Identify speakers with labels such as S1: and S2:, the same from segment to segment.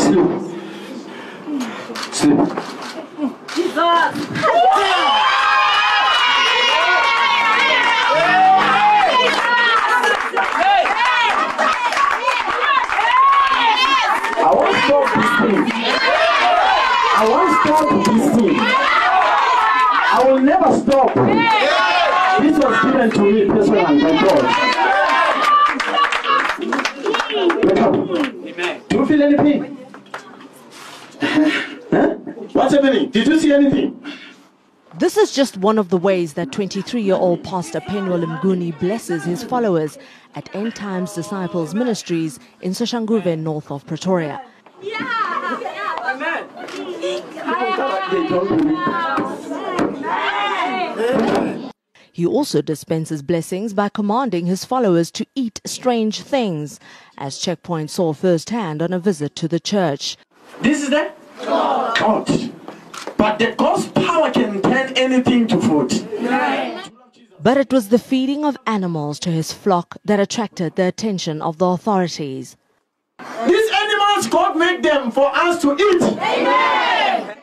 S1: Sleep. I won't stop this thing. I won't stop this thing. I will never stop. This was given to me personally by God. Do you feel anything? Huh? What's happening? Did you see anything?
S2: This is just one of the ways that 23-year-old Pastor Ndoki blesses his followers at End Times Disciples Ministries in Soshanguve, north of Pretoria. He also dispenses blessings by commanding his followers to eat strange things, as Checkpoint saw firsthand on a visit to the church.
S1: This is the God. But the God's power can turn anything to food.
S2: But it was the feeding of animals to his flock that attracted the attention of the authorities.
S1: These animals, God made them for us to eat. Amen.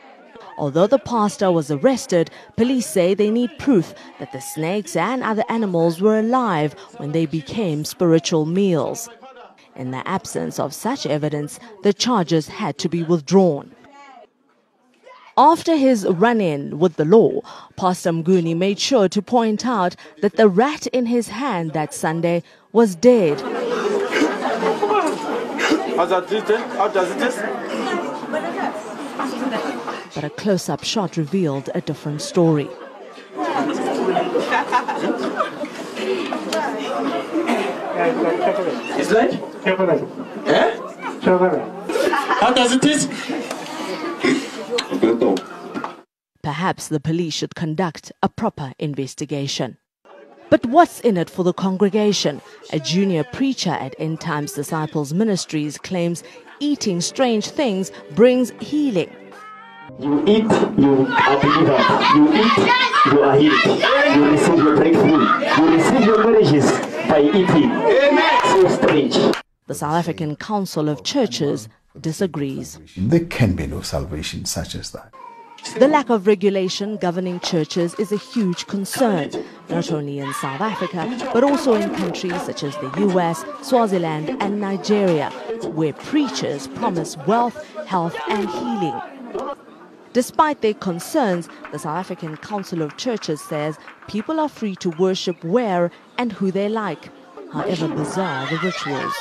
S2: Although the pastor was arrested, police say they need proof that the snakes and other animals were alive when they became spiritual meals. In the absence of such evidence, the charges had to be withdrawn. After his run-in with the law, Pastor Ndoki made sure to point out that the rat in his hand that Sunday was dead.
S1: How does it taste?
S2: But a close-up shot revealed a different story.
S1: It's like? Chocolate. Eh? Chocolate. How does it taste?
S2: Perhaps the police should conduct a proper investigation. But what's in it for the congregation? A junior preacher at End Times Disciples Ministries claims eating strange things brings healing.
S1: You eat, you are delivered. You eat, you are healed. You receive your breakthrough. You receive your marriages by eating. So strange.
S2: The South African Council of Churches disagrees.
S3: There can be no salvation such as that.
S2: The lack of regulation governing churches is a huge concern, not only in South Africa, but also in countries such as the US, Swaziland and Nigeria, where preachers promise wealth, health and healing. Despite their concerns, the South African Council of Churches says people are free to worship where and who they like, however bizarre the rituals.